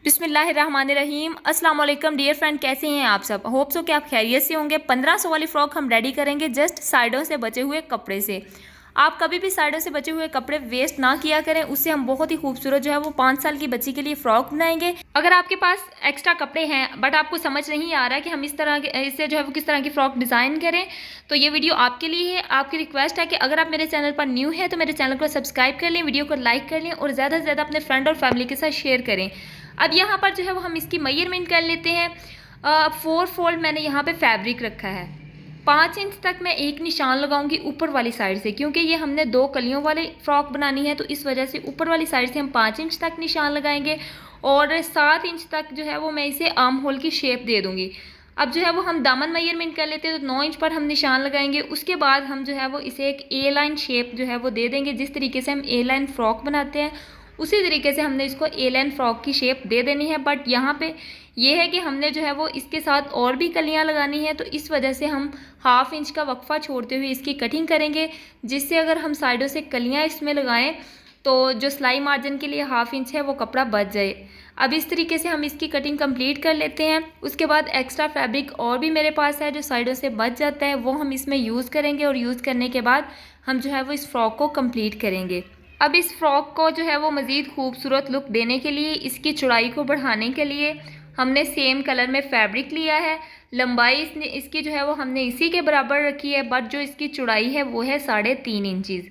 बिस्मिल्लाहिर्रहमानिर्रहीम। अस्सलाम वालेकुम डियर फ्रेंड, कैसे हैं आप सब। होप सो कि आप खैरियत से होंगे। 1500 वाली फ्रॉक हम रेडी करेंगे जस्ट साइडों से बचे हुए कपड़े से। आप कभी भी साइडों से बचे हुए कपड़े वेस्ट ना किया करें, उससे हम बहुत ही खूबसूरत जो है वो 5 साल की बच्ची के लिए फ्रॉक बनाएंगे। अगर आपके पास एक्स्ट्रा कपड़े हैं बट आपको समझ नहीं आ रहा है कि हम इस तरह के इससे जो है वो किस तरह की फ्रॉक डिज़ाइन करें, तो ये वीडियो आपके लिए है। आपकी रिक्वेस्ट है कि अगर आप मेरे चैनल पर न्यू है तो मेरे चैनल को सब्सक्राइब कर लें, वीडियो को लाइक कर लें और ज़्यादा से ज़्यादा अपने फ्रेंड और फैमिली के साथ शेयर करें। अब यहाँ पर जो है वो हम इसकी मेजरमेंट कर लेते हैं। 4 फोल्ड मैंने यहाँ पे फैब्रिक रखा है। 5 इंच तक मैं एक निशान लगाऊंगी ऊपर वाली साइड से, क्योंकि ये हमने 2 कलियों वाली फ्रॉक बनानी है, तो इस वजह से ऊपर वाली साइड से हम 5 इंच तक निशान लगाएंगे और 7 इंच तक जो है वो मैं इसे आर्म होल की शेप दे दूंगी। अब जो है वो हम दामन मेजरमेंट कर लेते हैं, तो 9 इंच पर हम निशान लगाएंगे। उसके बाद हम जो है वो इसे एक ए लाइन शेप जो है वो दे देंगे। जिस तरीके से हम ए लाइन फ्रॉक बनाते हैं उसी तरीके से हमने इसको ए लाइन फ्रॉक की शेप दे देनी है। बट यहाँ पे ये है कि हमने जो है वो इसके साथ और भी कलियाँ लगानी है, तो इस वजह से हम 1/2 इंच का वक्फा छोड़ते हुए इसकी कटिंग करेंगे, जिससे अगर हम साइडों से कलियाँ इसमें लगाएं तो जो सिलाई मार्जिन के लिए 1/2 इंच है वो कपड़ा बच जाए। अब इस तरीके से हम इसकी कटिंग कंप्लीट कर लेते हैं। उसके बाद एक्स्ट्रा फैब्रिक और भी मेरे पास है जो साइडों से बच जाता है, वो हम इसमें यूज़ करेंगे और यूज़ करने के बाद हम जो है वो इस फ्रॉक को कंप्लीट करेंगे। अब इस फ्रॉक को जो है वो मज़ीद खूबसूरत लुक देने के लिए, इसकी चौड़ाई को बढ़ाने के लिए हमने सेम कलर में फैब्रिक लिया है। लंबाई इसकी जो है वो हमने इसी के बराबर रखी है, बट जो इसकी चौड़ाई है वो है 3.5 इंचज़।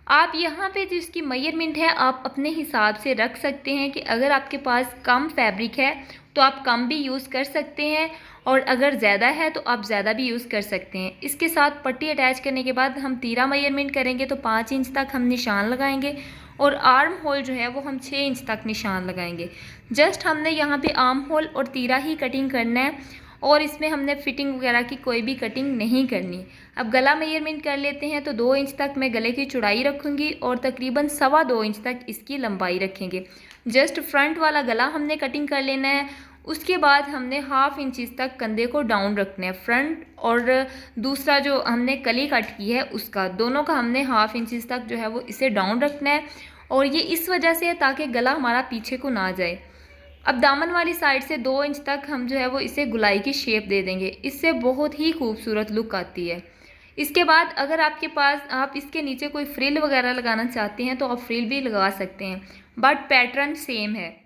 आप यहाँ पे जो इसकी मेजरमेंट है आप अपने हिसाब से रख सकते हैं कि अगर आपके पास कम फैब्रिक है तो आप कम भी यूज़ कर सकते हैं, और अगर ज़्यादा है तो आप ज़्यादा भी यूज़ कर सकते हैं। इसके साथ पट्टी अटैच करने के बाद हम तीरा मेजरमेंट करेंगे, तो 5 इंच तक हम निशान लगाएंगे और आर्म होल जो है वो हम 6 इंच तक निशान लगाएंगे। जस्ट हमने यहाँ पे आर्म होल और तीरा ही कटिंग करना है और इसमें हमने फिटिंग वगैरह की कोई भी कटिंग नहीं करनी। अब गला मेजरमेंट कर लेते हैं, तो 2 इंच तक मैं गले की चौड़ाई रखूँगी और तकरीबन 2.25 इंच तक इसकी लंबाई रखेंगे। जस्ट फ्रंट वाला गला हमने कटिंग कर लेना है। उसके बाद हमने 1/2 इंच तक कंधे को डाउन रखना है, फ्रंट और दूसरा जो हमने कली कट की है उसका, दोनों का हमने 1/2 इंच तक जो है वो इसे डाउन रखना है। और ये इस वजह से है ताकि गला हमारा पीछे को ना जाए। अब दामन वाली साइड से 2 इंच तक हम जो है वो इसे गुलाई की शेप दे देंगे, इससे बहुत ही खूबसूरत लुक आती है। इसके बाद अगर आपके पास आप इसके नीचे कोई फ्रिल वगैरह लगाना चाहते हैं तो आप फ्रिल भी लगा सकते हैं, बट पैटर्न सेम है।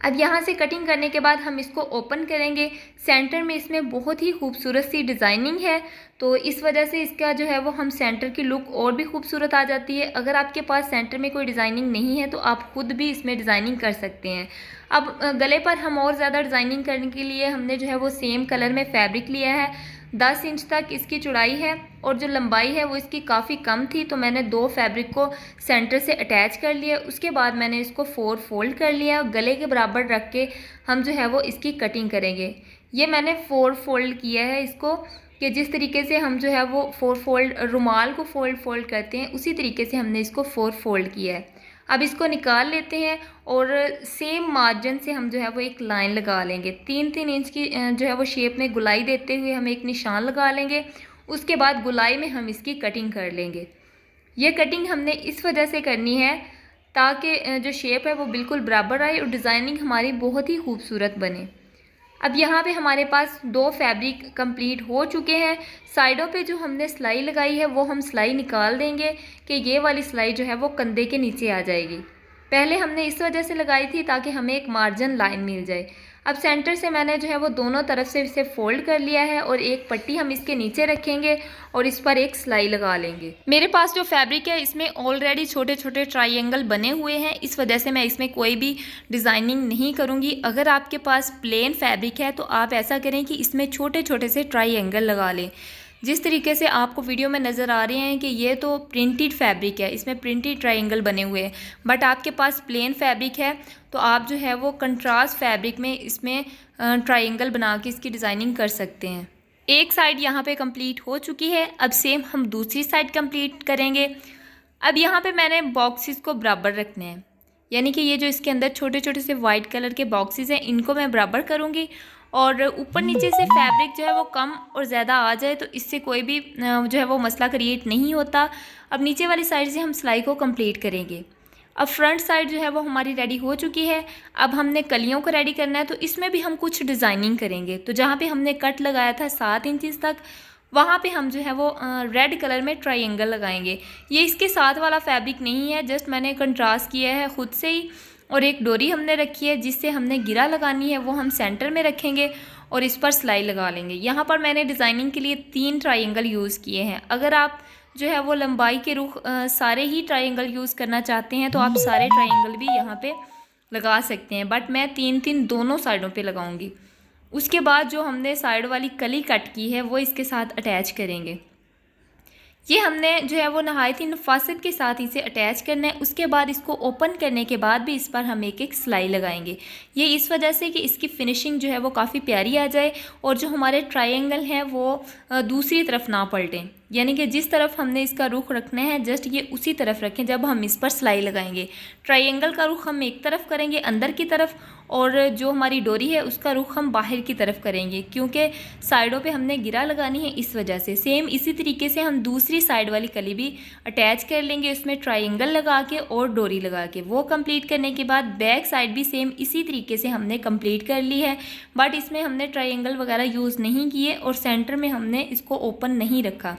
अब यहाँ से कटिंग करने के बाद हम इसको ओपन करेंगे। सेंटर में इसमें बहुत ही खूबसूरत सी डिज़ाइनिंग है, तो इस वजह से इसका जो है वो हम सेंटर की लुक और भी खूबसूरत आ जाती है। अगर आपके पास सेंटर में कोई डिज़ाइनिंग नहीं है तो आप खुद भी इसमें डिज़ाइनिंग कर सकते हैं। अब गले पर हम और ज़्यादा डिज़ाइनिंग करने के लिए हमने जो है वो सेम कलर में फैब्रिक लिया है। 10 इंच तक इसकी चौड़ाई है और जो लंबाई है वो इसकी काफ़ी कम थी, तो मैंने 2 फैब्रिक को सेंटर से अटैच कर लिया। उसके बाद मैंने इसको 4 फोल्ड कर लिया और गले के बराबर रख के हम जो है वो इसकी कटिंग करेंगे। ये मैंने 4 फोल्ड किया है इसको, कि जिस तरीके से हम जो है वो 4 फोल्ड रुमाल को फोल्ड करते हैं उसी तरीके से हमने इसको 4 फोल्ड किया है। अब इसको निकाल लेते हैं और सेम मार्जिन से हम जो है वो एक लाइन लगा लेंगे। 3-3 इंच की जो है वो शेप में गुलाई देते हुए हम एक निशान लगा लेंगे। उसके बाद गुलाई में हम इसकी कटिंग कर लेंगे। ये कटिंग हमने इस वजह से करनी है ताकि जो शेप है वो बिल्कुल बराबर आए और डिज़ाइनिंग हमारी बहुत ही खूबसूरत बने। अब यहाँ पे हमारे पास 2 फैब्रिक कंप्लीट हो चुके हैं। साइडों पे जो हमने सिलाई लगाई है वो हम सिलाई निकाल देंगे कि ये वाली सिलाई जो है वो कंधे के नीचे आ जाएगी। पहले हमने इस वजह से लगाई थी ताकि हमें एक मार्जिन लाइन मिल जाए। अब सेंटर से मैंने जो है वो दोनों तरफ से इसे फोल्ड कर लिया है और एक पट्टी हम इसके नीचे रखेंगे और इस पर एक सिलाई लगा लेंगे। मेरे पास जो फैब्रिक है इसमें ऑलरेडी छोटे छोटे ट्रायंगल बने हुए हैं, इस वजह से मैं इसमें कोई भी डिज़ाइनिंग नहीं करूँगी। अगर आपके पास प्लेन फैब्रिक है तो आप ऐसा करें कि इसमें छोटे छोटे से ट्रायंगल लगा लें। जिस तरीके से आपको वीडियो में नज़र आ रहे हैं कि ये तो प्रिंटेड फैब्रिक है, इसमें प्रिंटेड ट्रायंगल बने हुए हैं, बट आपके पास प्लेन फैब्रिक है तो आप जो है वो कंट्रास्ट फैब्रिक में इसमें ट्रायंगल बना के इसकी डिज़ाइनिंग कर सकते हैं। एक साइड यहाँ पे कंप्लीट हो चुकी है, अब सेम हम दूसरी साइड कंप्लीट करेंगे। अब यहाँ पे मैंने बॉक्सेस को बराबर रखने हैं, यानी कि ये जो इसके अंदर छोटे छोटे से वाइट कलर के बॉक्सेस हैं इनको मैं बराबर करूँगी और ऊपर नीचे से फैब्रिक जो है वो कम और ज़्यादा आ जाए तो इससे कोई भी जो है वो मसला क्रिएट नहीं होता। अब नीचे वाली साइड से हम सिलाई को कंप्लीट करेंगे। अब फ्रंट साइड जो है वो हमारी रेडी हो चुकी है। अब हमने कलियों को रेडी करना है, तो इसमें भी हम कुछ डिज़ाइनिंग करेंगे। तो जहाँ पे हमने कट लगाया था 7 इंचज़ तक, वहाँ पे हम जो है वो रेड कलर में ट्रायंगल लगाएंगे। ये इसके साथ वाला फैब्रिक नहीं है, जस्ट मैंने कंट्रास्ट किया है खुद से ही। और एक डोरी हमने रखी है जिससे हमने गिरा लगानी है, वो हम सेंटर में रखेंगे और इस पर सिलाई लगा लेंगे। यहाँ पर मैंने डिज़ाइनिंग के लिए 3 ट्रायंगल यूज़ किए हैं। अगर आप जो है वो लंबाई के रुख सारे ही ट्रायंगल यूज़ करना चाहते हैं तो आप सारे ट्रायंगल भी यहाँ पे लगा सकते हैं, बट मैं 3-3 दोनों साइडों पे लगाऊंगी। उसके बाद जो हमने साइड वाली कली कट की है वो इसके साथ अटैच करेंगे। ये हमने जो है वो नहायत ही नफासत के साथ इसे अटैच करना है। उसके बाद इसको ओपन करने के बाद भी इस पर हम एक एक सिलाई लगाएंगे। ये इस वजह से कि इसकी फिनिशिंग जो है वो काफ़ी प्यारी आ जाए और जो हमारे ट्रायंगल हैं वो दूसरी तरफ ना पलटें, यानी कि जिस तरफ हमने इसका रुख रखना है जस्ट ये उसी तरफ रखें जब हम इस पर सिलाई लगाएंगे। ट्रायंगल का रुख हम एक तरफ करेंगे अंदर की तरफ, और जो हमारी डोरी है उसका रुख हम बाहर की तरफ करेंगे, क्योंकि साइडों पे हमने गिरा लगानी है इस वजह से। सेम इसी तरीके से हम दूसरी साइड वाली कली भी अटैच कर लेंगे, उसमें ट्रायंगल लगा के और डोरी लगा के। वो कंप्लीट करने के बाद बैक साइड भी सेम इसी तरीके से हमने कंप्लीट कर ली है, बट इसमें हमने ट्रायंगल वगैरह यूज़ नहीं किए और सेंटर में हमने इसको ओपन नहीं रखा।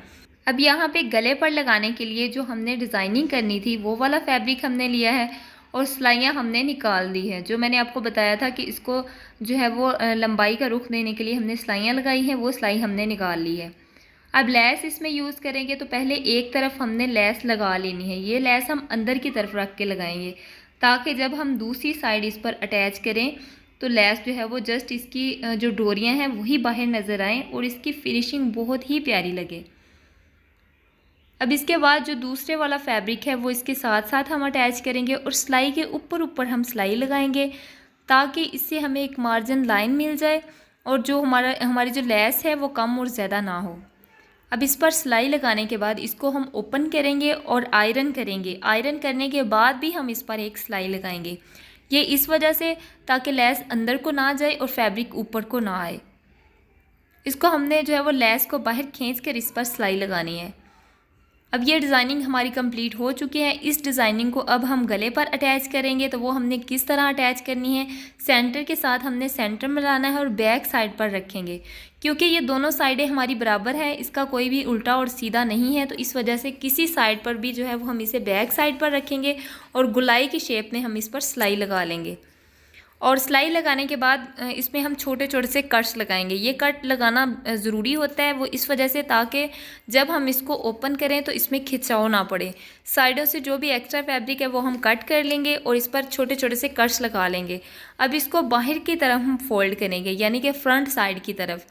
अब यहाँ पे गले पर लगाने के लिए जो हमने डिज़ाइनिंग करनी थी वो वाला फैब्रिक हमने लिया है और सिलाइयाँ हमने निकाल दी है। जो मैंने आपको बताया था कि इसको जो है वो लंबाई का रुख देने के लिए हमने सिलाइयाँ लगाई हैं, वो सिलाई हमने निकाल ली है। अब लेस इसमें यूज़ करेंगे तो पहले एक तरफ हमने लेस लगा लेनी है। ये लेस हम अंदर की तरफ रख के लगाएंगे ताकि जब हम दूसरी साइड इस पर अटैच करें तो लेस जो है वो जस्ट इसकी जो डोरियाँ हैं वही बाहर नज़र आएँ और इसकी फिनिशिंग बहुत ही प्यारी लगे। अब इसके बाद जो दूसरे वाला फैब्रिक है वो इसके साथ साथ हम अटैच करेंगे और सिलाई के ऊपर ऊपर हम सिलाई लगाएंगे ताकि इससे हमें एक मार्जिन लाइन मिल जाए और जो हमारी जो लेस है वो कम और ज़्यादा ना हो। अब इस पर सिलाई लगाने के बाद इसको हम ओपन करेंगे और आयरन करेंगे। आयरन करने के बाद भी हम इस पर एक सिलाई लगाएंगे, ये इस वजह से ताकि लेस अंदर को ना जाए और फैब्रिक ऊपर को ना आए। इसको हमने जो है वो लेस को बाहर खींच कर इस पर सिलाई लगानी है। अब ये डिज़ाइनिंग हमारी कंप्लीट हो चुकी है। इस डिज़ाइनिंग को अब हम गले पर अटैच करेंगे, तो वो हमने किस तरह अटैच करनी है, सेंटर के साथ हमने सेंटर में लाना है और बैक साइड पर रखेंगे। क्योंकि ये दोनों साइडें हमारी बराबर है, इसका कोई भी उल्टा और सीधा नहीं है, तो इस वजह से किसी साइड पर भी जो है वो हम इसे बैक साइड पर रखेंगे और गुलाई की शेप में हम इस पर सिलाई लगा लेंगे। और सिलाई लगाने के बाद इसमें हम छोटे छोटे से कट्स लगाएंगे। ये कट लगाना ज़रूरी होता है, वो इस वजह से ताकि जब हम इसको ओपन करें तो इसमें खिंचाव ना पड़े। साइडों से जो भी एक्स्ट्रा फैब्रिक है वो हम कट कर लेंगे और इस पर छोटे छोटे से कट्स लगा लेंगे। अब इसको बाहर की तरफ हम फोल्ड करेंगे, यानी कि फ्रंट साइड की तरफ।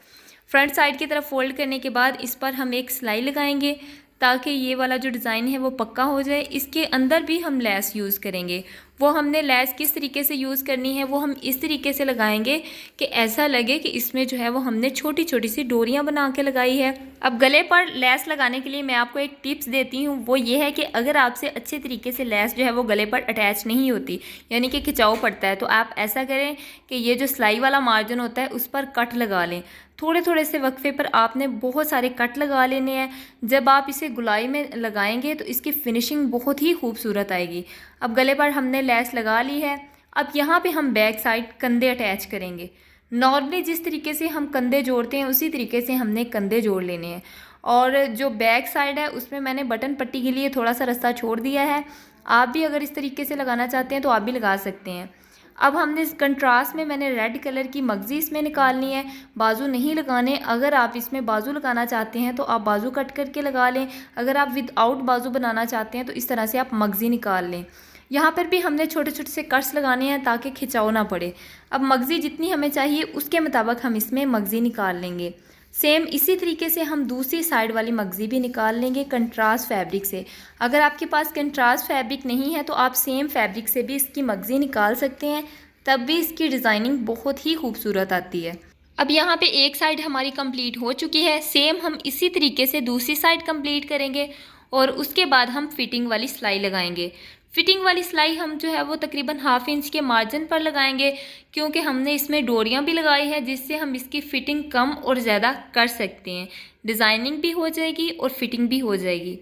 फ्रंट साइड की तरफ फोल्ड करने के बाद इस पर हम एक सिलाई लगाएंगे ताकि ये वाला जो डिज़ाइन है वो पक्का हो जाए। इसके अंदर भी हम लेस यूज़ करेंगे। वो हमने लेस किस तरीके से यूज़ करनी है वो हम इस तरीके से लगाएंगे कि ऐसा लगे कि इसमें जो है वो हमने छोटी छोटी सी डोरियां बना के लगाई है। अब गले पर लेस लगाने के लिए मैं आपको एक टिप्स देती हूँ, वो ये है कि अगर आपसे अच्छे तरीके से लेस जो है वो गले पर अटैच नहीं होती, यानी कि खिंचाव पड़ता है, तो आप ऐसा करें कि ये जो सिलाई वाला मार्जिन होता है उस पर कट लगा लें। थोड़े थोड़े से वक्फे पर आपने बहुत सारे कट लगा लेने हैं। जब आप इसे गुलाई में लगाएंगे तो इसकी फिनिशिंग बहुत ही खूबसूरत आएगी। अब गले पर हमने लेस लगा ली है। अब यहाँ पे हम बैक साइड कंधे अटैच करेंगे। नॉर्मली जिस तरीके से हम कंधे जोड़ते हैं उसी तरीके से हमने कंधे जोड़ लेने हैं। और जो बैक साइड है उसमें मैंने बटन पट्टी के लिए थोड़ा सा रास्ता छोड़ दिया है। आप भी अगर इस तरीके से लगाना चाहते हैं तो आप भी लगा सकते हैं। अब हमने इस कंट्रास्ट में मैंने रेड कलर की मगज़ी इसमें निकालनी है। बाजू नहीं लगाने, अगर आप इसमें बाजू लगाना चाहते हैं तो आप बाजू कट करके लगा लें। अगर आप विदाउट बाजू बनाना चाहते हैं तो इस तरह से आप मगज़ी निकाल लें। यहाँ पर भी हमने छोटे छोटे से कट्स लगाने हैं ताकि खिंचाव ना पड़े। अब मगज़ी जितनी हमें चाहिए उसके मुताबिक हम इसमें मगज़ी निकाल लेंगे। सेम इसी तरीके से हम दूसरी साइड वाली मगज़ी भी निकाल लेंगे कंट्रास्ट फैब्रिक से। अगर आपके पास कंट्रास्ट फैब्रिक नहीं है तो आप सेम फैब्रिक से भी इसकी मगज़ी निकाल सकते हैं, तब भी इसकी डिज़ाइनिंग बहुत ही खूबसूरत आती है। अब यहाँ पे एक साइड हमारी कंप्लीट हो चुकी है। सेम हम इसी तरीके से दूसरी साइड कंप्लीट करेंगे और उसके बाद हम फिटिंग वाली सिलाई लगाएंगे। फिटिंग वाली सिलाई हम जो है वो तकरीबन 1/2 इंच के मार्जिन पर लगाएंगे, क्योंकि हमने इसमें डोरियां भी लगाई है जिससे हम इसकी फ़िटिंग कम और ज़्यादा कर सकते हैं। डिज़ाइनिंग भी हो जाएगी और फिटिंग भी हो जाएगी।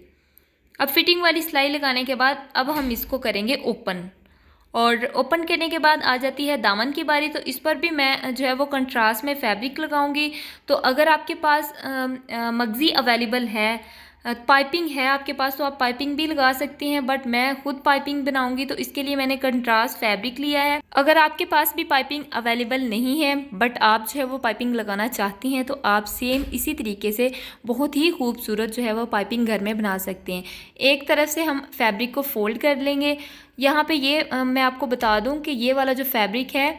अब फिटिंग वाली सिलाई लगाने के बाद अब हम इसको करेंगे ओपन, और ओपन करने के बाद आ जाती है दामन की बारी। तो इस पर भी मैं जो है वो कंट्रास्ट में फैब्रिक लगाऊंगी। तो अगर आपके पास मगज़ी अवेलेबल है, पाइपिंग है आपके पास, तो आप पाइपिंग भी लगा सकती हैं, बट मैं खुद पाइपिंग बनाऊंगी तो इसके लिए मैंने कंट्रास्ट फैब्रिक लिया है। अगर आपके पास भी पाइपिंग अवेलेबल नहीं है बट आप जो है वो पाइपिंग लगाना चाहती हैं तो आप सेम इसी तरीके से बहुत ही खूबसूरत जो है वो पाइपिंग घर में बना सकते हैं। एक तरफ से हम फैब्रिक को फोल्ड कर लेंगे। यहाँ पे ये मैं आपको बता दूँ कि ये वाला जो फैब्रिक है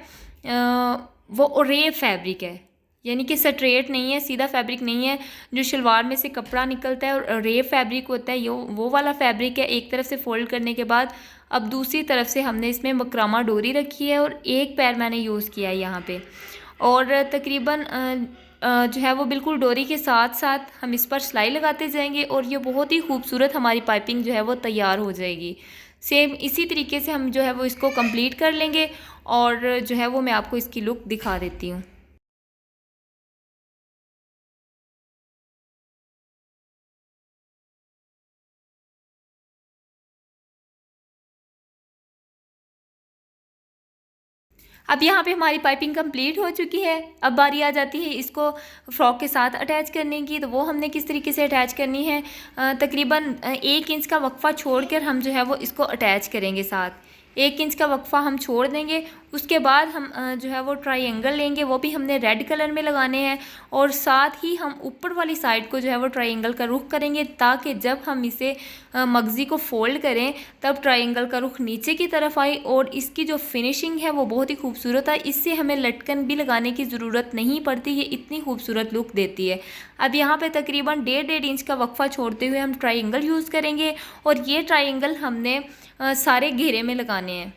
वो रेप फैब्रिक है, यानी कि स्ट्रेट नहीं है, सीधा फैब्रिक नहीं है जो शलवार में से कपड़ा निकलता है और रेप फैब्रिक होता है, वो वाला फैब्रिक है। एक तरफ से फोल्ड करने के बाद अब दूसरी तरफ से हमने इसमें मकरामा डोरी रखी है और एक पैर मैंने यूज़ किया है यहाँ पे, और तकरीबन जो है वो बिल्कुल डोरी के साथ साथ हम इस पर सिलाई लगाते जाएंगे और ये बहुत ही खूबसूरत हमारी पाइपिंग जो है वो तैयार हो जाएगी। सेम इसी तरीके से हम जो है वो इसको कंप्लीट कर लेंगे और जो है वो मैं आपको इसकी लुक दिखा देती हूँ। अब यहाँ पे हमारी पाइपिंग कंप्लीट हो चुकी है। अब बारी आ जाती है इसको फ्रॉक के साथ अटैच करने की। तो वो हमने किस तरीके से अटैच करनी है, तकरीबन 1 इंच का वक्फा छोड़कर हम जो है वो इसको अटैच करेंगे साथ। 1 इंच का वक्फा हम छोड़ देंगे। उसके बाद हम जो है वो ट्रायंगल लेंगे, वो भी हमने रेड कलर में लगाने हैं, और साथ ही हम ऊपर वाली साइड को जो है वो ट्रायंगल का रुख करेंगे ताकि जब हम इसे मगज़ी को फोल्ड करें तब ट्रायंगल का रुख नीचे की तरफ आए और इसकी जो फिनिशिंग है वो बहुत ही खूबसूरत है। इससे हमें लटकन भी लगाने की ज़रूरत नहीं पड़ती, ये इतनी खूबसूरत लुक देती है। अब यहाँ पे तकरीबन 1.5 इंच का वक्फा छोड़ते हुए हम ट्रायंगल यूज़ करेंगे और ये ट्रायंगल हमने सारे घेरे में लगाने हैं,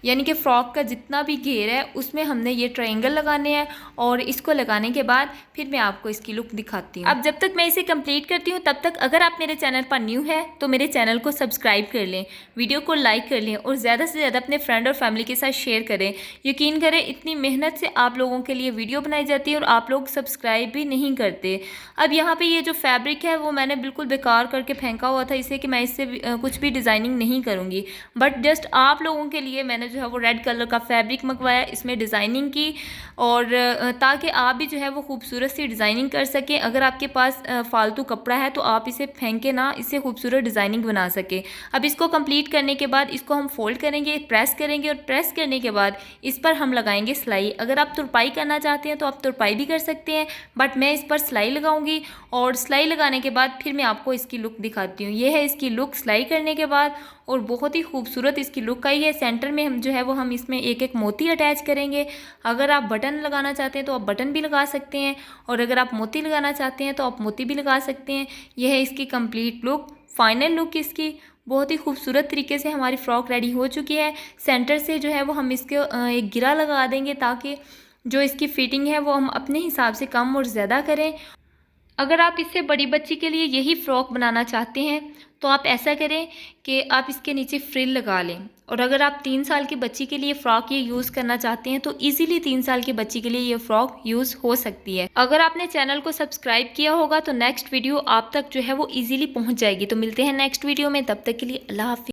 यानी कि फ़्रॉक का जितना भी घेर है उसमें हमने ये ट्रायंगल लगाने हैं। और इसको लगाने के बाद फिर मैं आपको इसकी लुक दिखाती हूँ। अब जब तक मैं इसे कंप्लीट करती हूँ तब तक अगर आप मेरे चैनल पर न्यू है तो मेरे चैनल को सब्सक्राइब कर लें, वीडियो को लाइक कर लें और ज़्यादा से ज़्यादा अपने फ्रेंड और फैमिली के साथ शेयर करें। यकीन करें इतनी मेहनत से आप लोगों के लिए वीडियो बनाई जाती है और आप लोग सब्सक्राइब भी नहीं करते। अब यहाँ पर ये जो फैब्रिक है वो मैंने बिल्कुल बेकार करके फेंका हुआ था, इसे कि मैं इससे कुछ भी डिज़ाइनिंग नहीं करूँगी, बट जस्ट आप लोगों के लिए मैंने जो है वो रेड कलर का फैब्रिक मंगवाया, इसमें डिज़ाइनिंग की, और ताकि आप भी जो है वो खूबसूरत सी डिज़ाइनिंग कर सकें। अगर आपके पास फालतू कपड़ा है तो आप इसे फेंके ना, इससे खूबसूरत डिज़ाइनिंग बना सकें। अब इसको कंप्लीट करने के बाद इसको हम फोल्ड करेंगे, प्रेस करेंगे, और प्रेस करने के बाद इस पर हम लगाएंगे सिलाई। अगर आप तुरपाई करना चाहते हैं तो आप तुरपाई भी कर सकते हैं, बट मैं इस पर सिलाई लगाऊंगी। और सिलाई लगाने के बाद फिर मैं आपको इसकी लुक दिखाती हूँ। ये है इसकी लुक सिलाई करने के बाद, और बहुत ही खूबसूरत इसकी लुक आई है। सेंटर में हम जो है वो हम इसमें एक एक मोती अटैच करेंगे। अगर आप बटन लगाना चाहते हैं तो आप बटन भी लगा सकते हैं, और अगर आप मोती लगाना चाहते हैं तो आप मोती भी लगा सकते हैं। यह है इसकी कंप्लीट लुक, फाइनल लुक इसकी। बहुत ही खूबसूरत तरीके से हमारी फ़्रॉक रेडी हो चुकी है। सेंटर से जो है वो हम इसके एक गिरा लगा देंगे ताकि जो इसकी फिटिंग है वो हम अपने हिसाब से कम और ज़्यादा करें। अगर आप इससे बड़ी बच्ची के लिए यही फ़्रॉक बनाना चाहते हैं तो आप ऐसा करें कि आप इसके नीचे फ्रिल लगा लें, और अगर आप 3 साल की बच्ची के लिए फ़्रॉक ये यूज़ करना चाहते हैं तो इजीली 3 साल की बच्ची के लिए ये फ़्रॉक यूज़ हो सकती है। अगर आपने चैनल को सब्सक्राइब किया होगा तो नेक्स्ट वीडियो आप तक जो है वो इजीली पहुंच जाएगी। तो मिलते हैं नेक्स्ट वीडियो में, तब तक के लिए अल्लाह हाफ़िज़।